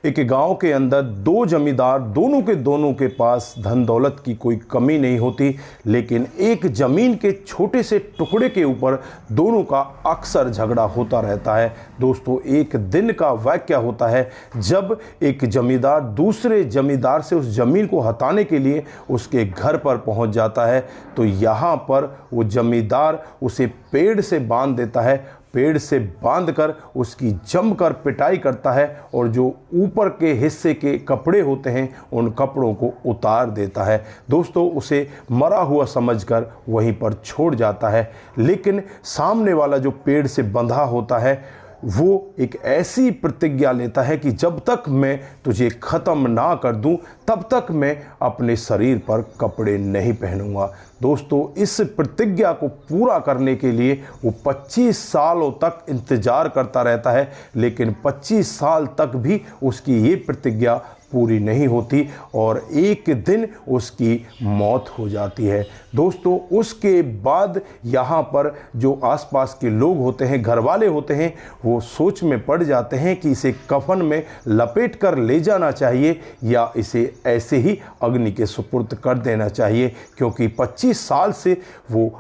एक गांव के अंदर दो जमींदार, दोनों के पास धन दौलत की कोई कमी नहीं होती, लेकिन एक ज़मीन के छोटे से टुकड़े के ऊपर दोनों का अक्सर झगड़ा होता रहता है। दोस्तों, एक दिन का वाक़या होता है जब एक जमींदार दूसरे जमींदार से उस ज़मीन को हटाने के लिए उसके घर पर पहुंच जाता है, तो यहाँ पर वो जमींदार उसे पेड़ से बांध देता है। पेड़ से बांधकर उसकी जमकर पिटाई करता है और जो ऊपर के हिस्से के कपड़े होते हैं उन कपड़ों को उतार देता है। दोस्तों, उसे मरा हुआ समझकर वहीं पर छोड़ जाता है, लेकिन सामने वाला जो पेड़ से बंधा होता है वो एक ऐसी प्रतिज्ञा लेता है कि जब तक मैं तुझे ख़त्म ना कर दूं तब तक मैं अपने शरीर पर कपड़े नहीं पहनूंगा। दोस्तों, इस प्रतिज्ञा को पूरा करने के लिए वो 25 सालों तक इंतज़ार करता रहता है, लेकिन 25 साल तक भी उसकी ये प्रतिज्ञा पूरी नहीं होती और एक दिन उसकी मौत हो जाती है। दोस्तों, उसके बाद यहाँ पर जो आसपास के लोग होते हैं, घर वाले होते हैं, वो सोच में पड़ जाते हैं कि इसे कफन में लपेट कर ले जाना चाहिए या इसे ऐसे ही अग्नि के सुपुर्द कर देना चाहिए, क्योंकि 25 साल से वो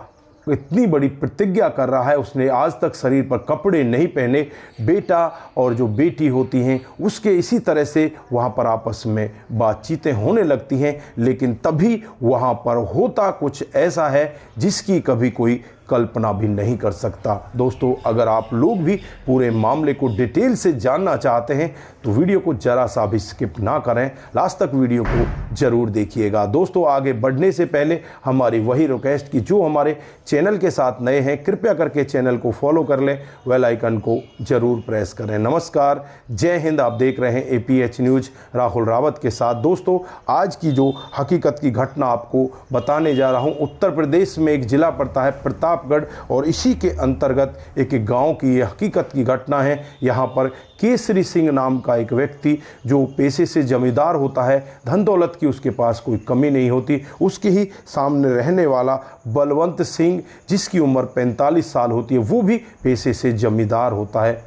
इतनी बड़ी प्रतिज्ञा कर रहा है। उसने आज तक शरीर पर कपड़े नहीं पहने। बेटा और जो बेटी होती हैं उसके इसी तरह से वहाँ पर आपस में बातचीतें होने लगती हैं, लेकिन तभी वहाँ पर होता कुछ ऐसा है जिसकी कभी कोई कल्पना भी नहीं कर सकता। दोस्तों, अगर आप लोग भी पूरे मामले को डिटेल से जानना चाहते हैं तो वीडियो को ज़रा सा भी स्किप ना करें, लास्ट तक वीडियो को ज़रूर देखिएगा। दोस्तों, आगे बढ़ने से पहले हमारी वही रिक्वेस्ट कि जो हमारे चैनल के साथ नए हैं कृपया करके चैनल को फॉलो कर लें, बेल आइकन को ज़रूर प्रेस करें। नमस्कार, जय हिंद। आप देख रहे हैं APH न्यूज़ राहुल रावत के साथ। दोस्तों, आज की जो हकीकत की घटना आपको बताने जा रहा हूँ, उत्तर प्रदेश में एक ज़िला पड़ता है प्रतापगढ़ और इसी के अंतर्गत एक गांव की ये हकीकत की घटना है। यहाँ पर केसरी सिंह नाम का एक व्यक्ति जो पेशे से जमींदार होता है, धन दौलत की उसके पास कोई कमी नहीं होती, उसके ही सामने रहने वाला बलवंत सिंह जिसकी उम्र 45 साल होती है, वो भी पेशे से जमींदार होता है।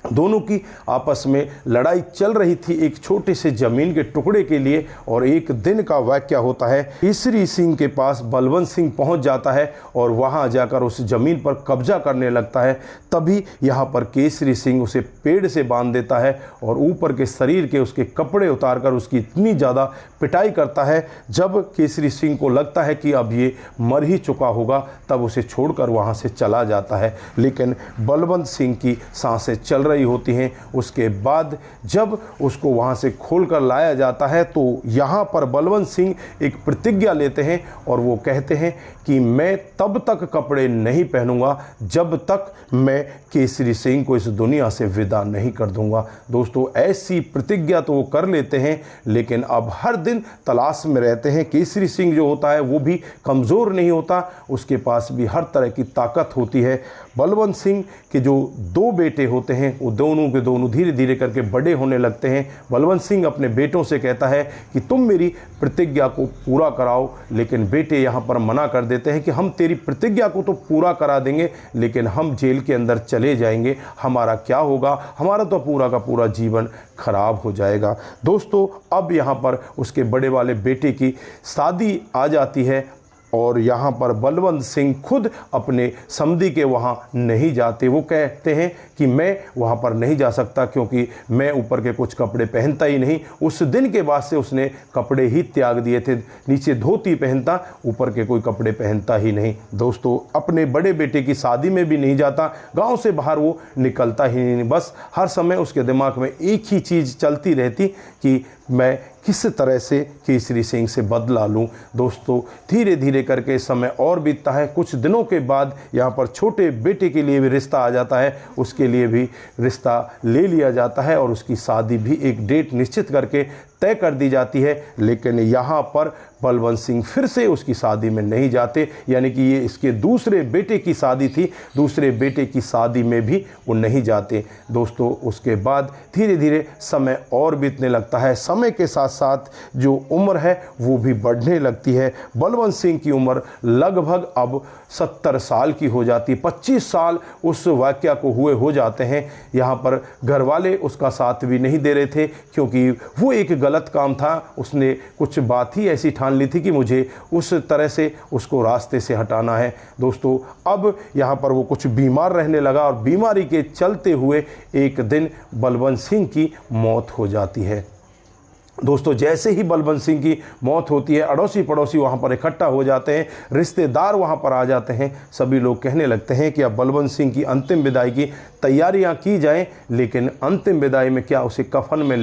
दोनों की आपस में लड़ाई चल रही थी एक छोटे से ज़मीन के टुकड़े के लिए और एक दिन का वाक़या होता है। केसरी सिंह के पास बलवंत सिंह पहुंच जाता है और वहां जाकर उस ज़मीन पर कब्जा करने लगता है। तभी यहां पर केसरी सिंह उसे पेड़ से बांध देता है और ऊपर के शरीर के उसके कपड़े उतारकर उसकी इतनी ज़्यादा पिटाई करता है, जब केसरी सिंह को लगता है कि अब ये मर ही चुका होगा तब उसे छोड़कर वहां से चला जाता है। लेकिन बलवंत सिंह की सांसें चल रही होती हैं। उसके बाद जब उसको वहां से खोलकर लाया जाता है तो यहाँ पर बलवंत सिंह एक प्रतिज्ञा लेते हैं और वो कहते हैं कि मैं तब तक कपड़े नहीं पहनूंगा जब तक मैं केसरी सिंह को इस दुनिया से विदा नहीं कर दूंगा। दोस्तों, ऐसी प्रतिज्ञा तो वो कर लेते हैं, लेकिन अब हर दिन तलाश में रहते हैं। केसरी सिंह जो होता है वो भी कमज़ोर नहीं होता, उसके पास भी हर तरह की ताकत होती है। बलवंत सिंह के जो दो बेटे होते हैं वो दोनों के दोनों धीरे धीरे करके बड़े होने लगते हैं। बलवंत सिंह अपने बेटों से कहता है कि तुम मेरी प्रतिज्ञा को पूरा कराओ, लेकिन बेटे यहाँ पर मना कर देते हैं कि हम तेरी प्रतिज्ञा को तो पूरा करा देंगे, लेकिन हम जेल के अंदर चले जाएंगे, हमारा क्या होगा, हमारा तो पूरा का पूरा जीवन खराब हो जाएगा। दोस्तों, अब यहाँ पर उसके बड़े वाले बेटे की शादी आ जाती है और यहाँ पर बलवंत सिंह खुद अपने समधी के वहाँ नहीं जाते। वो कहते हैं कि मैं वहाँ पर नहीं जा सकता क्योंकि मैं ऊपर के कुछ कपड़े पहनता ही नहीं। उस दिन के बाद से उसने कपड़े ही त्याग दिए थे, नीचे धोती पहनता, ऊपर के कोई कपड़े पहनता ही नहीं। दोस्तों, अपने बड़े बेटे की शादी में भी नहीं जाता, गांव से बाहर वो निकलता ही नहीं। बस हर समय उसके दिमाग में एक ही चीज़ चलती रहती कि मैं किस तरह से केसरी सिंह से बदला लूं। दोस्तों, धीरे धीरे करके समय और बीतता है। कुछ दिनों के बाद यहाँ पर छोटे बेटे के लिए भी रिश्ता आ जाता है, उसके लिए भी रिश्ता ले लिया जाता है और उसकी शादी भी एक डेट निश्चित करके तय कर दी जाती है। लेकिन यहाँ पर बलवंत सिंह फिर से उसकी शादी में नहीं जाते, यानी कि ये इसके दूसरे बेटे की शादी थी, दूसरे बेटे की शादी में भी वो नहीं जाते। दोस्तों, उसके बाद धीरे धीरे समय और बीतने लगता है। समय के साथ साथ जो उम्र है वो भी बढ़ने लगती है। बलवंत सिंह की उम्र लगभग अब 70 साल की हो जाती है। 25 साल उस वाकया को हुए हो जाते हैं। यहाँ पर घर वाले उसका साथ भी नहीं दे रहे थे, क्योंकि वो एक गलत काम था। उसने कुछ बात ही ऐसी ठान ली थी कि मुझे उस तरह से उसको रास्ते से हटाना है। दोस्तों, अब यहाँ पर वो कुछ बीमार रहने लगा और बीमारी के चलते हुए एक दिन बलवंत सिंह की मौत हो जाती है। दोस्तों, जैसे ही बलवंत सिंह की मौत होती है, अड़ोसी पड़ोसी वहाँ पर इकट्ठा हो जाते हैं, रिश्तेदार वहाँ पर आ जाते हैं। सभी लोग कहने लगते हैं कि अब बलवंत सिंह की अंतिम विदाई की तैयारियां की जाएं, लेकिन अंतिम विदाई में क्या उसे कफन में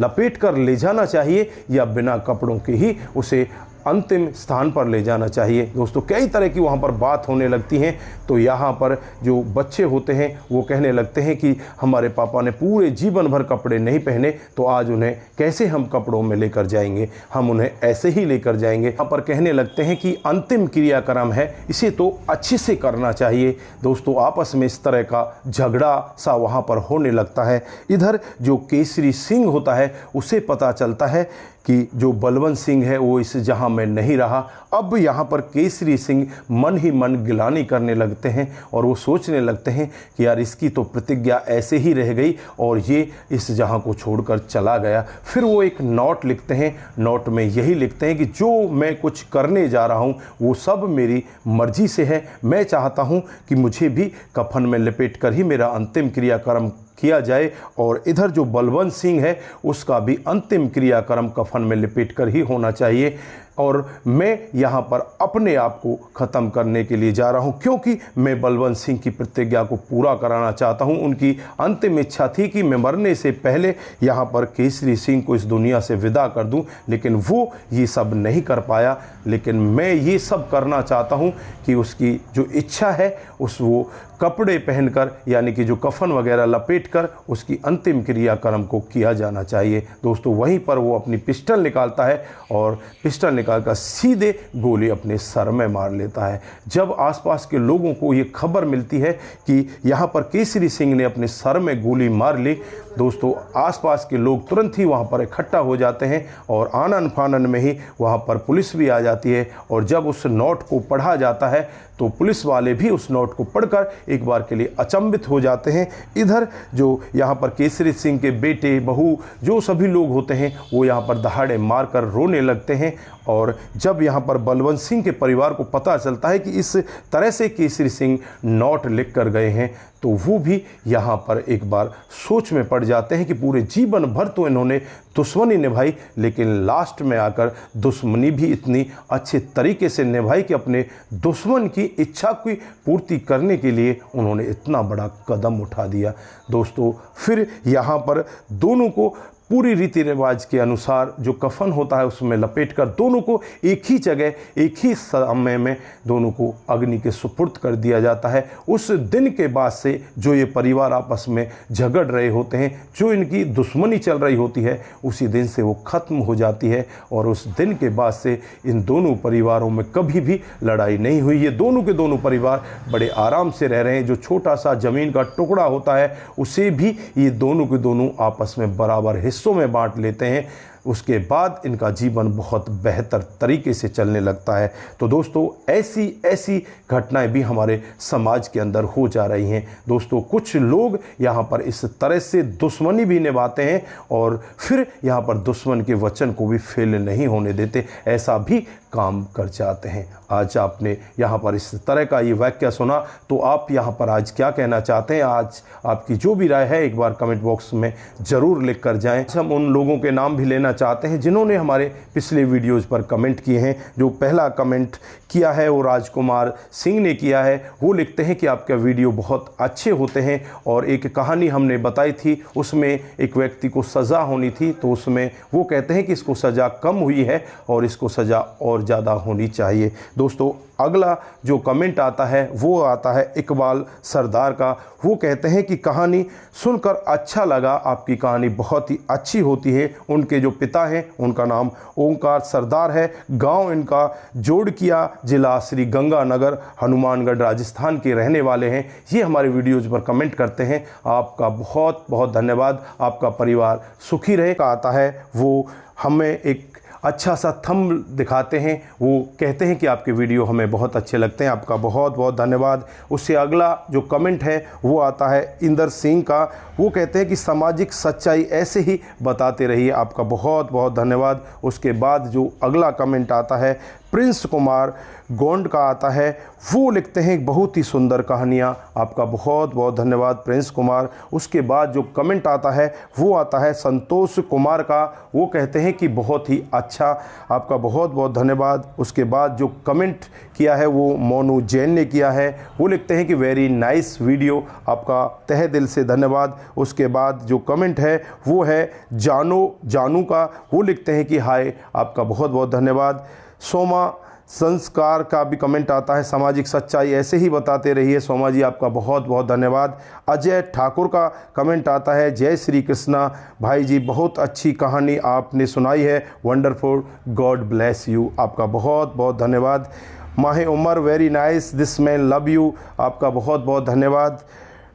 लपेट कर ले जाना चाहिए या बिना कपड़ों के ही उसे अंतिम स्थान पर ले जाना चाहिए। दोस्तों, कई तरह की वहाँ पर बात होने लगती हैं। तो यहाँ पर जो बच्चे होते हैं वो कहने लगते हैं कि हमारे पापा ने पूरे जीवन भर कपड़े नहीं पहने, तो आज उन्हें कैसे हम कपड़ों में लेकर जाएंगे, हम उन्हें ऐसे ही लेकर जाएंगे। यहाँ पर कहने लगते हैं कि अंतिम क्रियाक्रम है, इसे तो अच्छे से करना चाहिए। दोस्तों, आपस में इस तरह का झगड़ा सा वहाँ पर होने लगता है। इधर जो केसरी सिंह होता है उसे पता चलता है कि जो बलवंत सिंह है वो इस जहां में नहीं रहा। अब यहाँ पर केसरी सिंह मन ही मन गिलानी करने लगते हैं और वो सोचने लगते हैं कि यार इसकी तो प्रतिज्ञा ऐसे ही रह गई और ये इस जहां को छोड़कर चला गया। फिर वो एक नोट लिखते हैं। नोट में यही लिखते हैं कि जो मैं कुछ करने जा रहा हूँ वो सब मेरी मर्जी से है। मैं चाहता हूँ कि मुझे भी कफन में लपेट कर ही मेरा अंतिम क्रियाक्रम किया जाए और इधर जो बलवंत सिंह है उसका भी अंतिम क्रियाक्रम कफन में लपेट कर ही होना चाहिए। और मैं यहाँ पर अपने आप को ख़त्म करने के लिए जा रहा हूँ, क्योंकि मैं बलवंत सिंह की प्रतिज्ञा को पूरा कराना चाहता हूँ। उनकी अंतिम इच्छा थी कि मैं मरने से पहले यहाँ पर केसरी सिंह को इस दुनिया से विदा कर दूँ, लेकिन वो ये सब नहीं कर पाया। लेकिन मैं ये सब करना चाहता हूँ कि उसकी जो इच्छा है उस वो कपड़े पहनकर, यानी कि जो कफन वगैरह लपेटकर उसकी अंतिम क्रियाक्रम को किया जाना चाहिए। दोस्तों, वहीं पर वो अपनी पिस्टल निकालता है और पिस्टल निकालकर सीधे गोली अपने सर में मार लेता है। जब आसपास के लोगों को ये खबर मिलती है कि यहाँ पर केसरी सिंह ने अपने सर में गोली मार ली, दोस्तों आसपास के लोग तुरंत ही वहाँ पर इकट्ठा हो जाते हैं और आनन फानन में ही वहाँ पर पुलिस भी आ जाती है। और जब उस नोट को पढ़ा जाता है तो पुलिस वाले भी उस नोट को पढ़कर एक बार के लिए अचंभित हो जाते हैं। इधर जो यहाँ पर केसरी सिंह के बेटे, बहू, जो सभी लोग होते हैं वो यहाँ पर दहाड़े मारकर रोने लगते हैं। और जब यहाँ पर बलवंत सिंह के परिवार को पता चलता है कि इस तरह से केसरी सिंह नोट लिख कर गए हैं, तो वो भी यहाँ पर एक बार सोच में पड़ जाते हैं कि पूरे जीवन भर तो इन्होंने दुश्मनी निभाई, लेकिन लास्ट में आकर दुश्मनी भी इतनी अच्छे तरीके से निभाई कि अपने दुश्मन की इच्छा की पूर्ति करने के लिए उन्होंने इतना बड़ा कदम उठा दिया। दोस्तों, फिर यहाँ पर दोनों को पूरी रीति रिवाज के अनुसार जो कफन होता है उसमें लपेटकर दोनों को एक ही जगह, एक ही समय में दोनों को अग्नि के सुपुर्द कर दिया जाता है। उस दिन के बाद से जो ये परिवार आपस में झगड़ रहे होते हैं, जो इनकी दुश्मनी चल रही होती है, उसी दिन से वो ख़त्म हो जाती है और उस दिन के बाद से इन दोनों परिवारों में कभी भी लड़ाई नहीं हुई। ये दोनों के दोनों परिवार बड़े आराम से रह रहे हैं। जो छोटा सा ज़मीन का टुकड़ा होता है उसे भी ये दोनों के दोनों आपस में बराबर हिस्सों में बांट लेते हैं। उसके बाद इनका जीवन बहुत बेहतर तरीके से चलने लगता है। तो दोस्तों, ऐसी ऐसी घटनाएं भी हमारे समाज के अंदर हो जा रही हैं। दोस्तों, कुछ लोग यहाँ पर इस तरह से दुश्मनी भी निभाते हैं और फिर यहाँ पर दुश्मन के वचन को भी फेल नहीं होने देते, ऐसा भी काम कर जाते हैं। आज आपने यहाँ पर इस तरह का ये वाक्य सुना, तो आप यहाँ पर आज क्या कहना चाहते हैं? आज आपकी जो भी राय है एक बार कमेंट बॉक्स में ज़रूर लिख कर जाएँ। हम उन लोगों के नाम भी लेना चाहते हैं जिन्होंने हमारे पिछले वीडियोज़ पर कमेंट किए हैं। जो पहला कमेंट किया है वो राजकुमार सिंह ने किया है। वो लिखते हैं कि आपका वीडियो बहुत अच्छे होते हैं और एक कहानी हमने बताई थी, उसमें एक व्यक्ति को सज़ा होनी थी, तो उसमें वो कहते हैं कि इसको सज़ा कम हुई है और इसको सज़ा और ज़्यादा होनी चाहिए। दोस्तों, अगला जो कमेंट आता है वो आता है इकबाल सरदार का। वो कहते हैं कि कहानी सुनकर अच्छा लगा, आपकी कहानी बहुत ही अच्छी होती है। उनके जो पिता हैं उनका नाम ओंकार सरदार है, गांव इनका जोड़किया, जिला श्री गंगानगर, हनुमानगढ़, राजस्थान के रहने वाले हैं। ये हमारे वीडियोज़ पर कमेंट करते हैं। आपका बहुत बहुत धन्यवाद, आपका परिवार सुखी रहे। का आता है वो हमें एक अच्छा सा थंब दिखाते हैं, वो कहते हैं कि आपके वीडियो हमें बहुत अच्छे लगते हैं, आपका बहुत बहुत धन्यवाद। उससे अगला जो कमेंट है वो आता है इंदर सिंह का। वो कहते हैं कि सामाजिक सच्चाई ऐसे ही बताते रहिए, आपका बहुत बहुत धन्यवाद। उसके बाद जो अगला कमेंट आता है प्रिंस कुमार गोंड का आता है। वो लिखते हैं बहुत ही सुंदर कहानियाँ, आपका बहुत बहुत धन्यवाद प्रिंस कुमार। उसके बाद जो कमेंट आता है वो आता है संतोष कुमार का। वो कहते हैं कि बहुत ही अच्छा, आपका बहुत बहुत धन्यवाद। उसके बाद जो कमेंट किया है वो मोनू जैन ने किया है। वो लिखते हैं कि वेरी नाइस वीडियो, आपका तहे दिल से धन्यवाद। उसके बाद जो कमेंट है वो है जानू का। वो लिखते हैं कि हाय, आपका बहुत बहुत धन्यवाद। सोमा संस्कार का भी कमेंट आता है, सामाजिक सच्चाई ऐसे ही बताते रहिए सोमा जी, आपका बहुत बहुत धन्यवाद। अजय ठाकुर का कमेंट आता है, जय श्री कृष्णा भाई जी, बहुत अच्छी कहानी आपने सुनाई है, वंडरफुल, गॉड ब्लेस यू, आपका बहुत बहुत धन्यवाद। Mahe Umar very nice, this man love you, आपका बहुत बहुत धन्यवाद।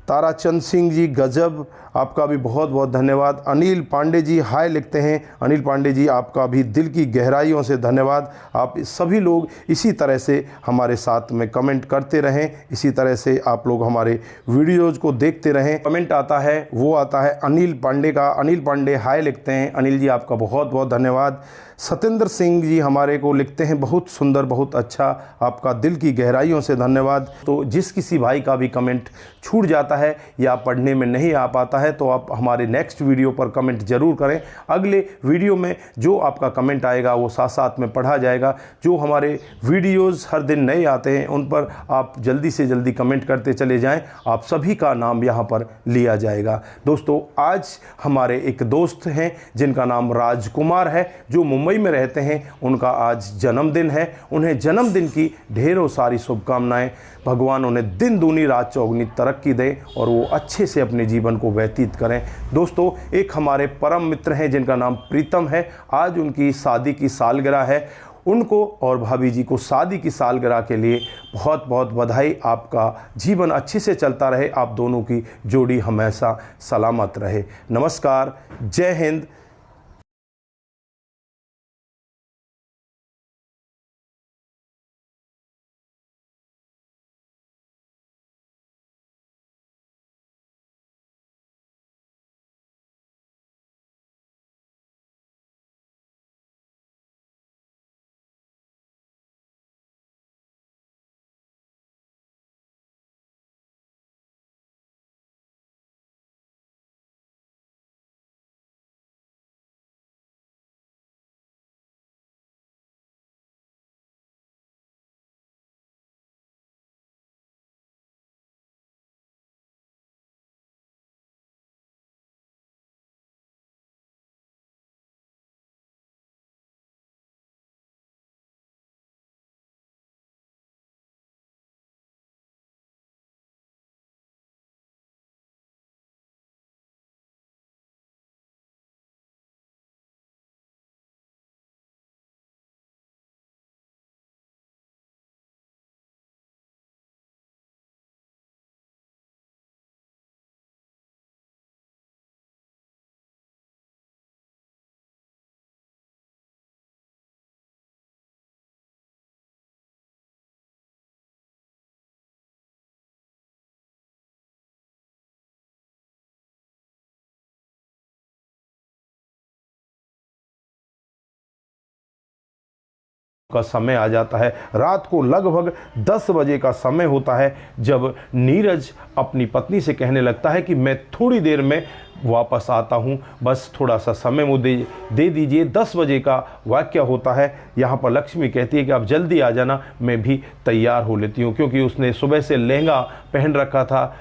ताराचंद सिंह जी गजब, आपका भी बहुत बहुत धन्यवाद। अनिल पांडे जी हाय लिखते हैं, अनिल पांडे जी आपका भी दिल की गहराइयों से धन्यवाद। आप सभी लोग इसी तरह से हमारे साथ में कमेंट करते रहें, इसी तरह से आप लोग हमारे वीडियोज़ को देखते रहें। कमेंट आता है वो आता है अनिल पांडे का। अनिल पांडे हाय लिखते हैं, अनिल जी आपका बहुत बहुत धन्यवाद। सत्येंद्र सिंह जी हमारे को लिखते हैं बहुत सुंदर, बहुत अच्छा, आपका दिल की गहराइयों से धन्यवाद। तो जिस किसी भाई का भी कमेंट छूट जाता है या पढ़ने में नहीं आ पाता है तो आप हमारे नेक्स्ट वीडियो पर कमेंट ज़रूर करें। अगले वीडियो में जो आपका कमेंट आएगा वो साथ साथ में पढ़ा जाएगा। जो हमारे वीडियोज़ हर दिन नए आते हैं उन पर आप जल्दी से जल्दी कमेंट करते चले जाएं, आप सभी का नाम यहाँ पर लिया जाएगा। दोस्तों आज हमारे एक दोस्त हैं जिनका नाम राजकुमार है, जो मुंबई में रहते हैं। उनका आज जन्मदिन है, उन्हें जन्मदिन की ढेरों सारी शुभकामनाएं। भगवान उन्हें दिन दूनी रात चौगुनी तरक्की दे और वो अच्छे से अपने जीवन को व्यतीत करें। दोस्तों एक हमारे परम मित्र हैं जिनका नाम प्रीतम है, आज उनकी शादी की सालगिरह है। उनको और भाभी जी को शादी की सालगिरह के लिए बहुत बहुत बधाई। आपका जीवन अच्छे से चलता रहे, आप दोनों की जोड़ी हमेशा सलामत रहे। नमस्कार, जय हिंद। का समय आ जाता है, रात को लगभग 10 बजे का समय होता है जब नीरज अपनी पत्नी से कहने लगता है कि मैं थोड़ी देर में वापस आता हूँ, बस थोड़ा सा समय मुझे दे दीजिए। 10 बजे का वाक्य होता है। यहाँ पर लक्ष्मी कहती है कि आप जल्दी आ जाना, मैं भी तैयार हो लेती हूँ, क्योंकि उसने सुबह से लहंगा पहन रखा था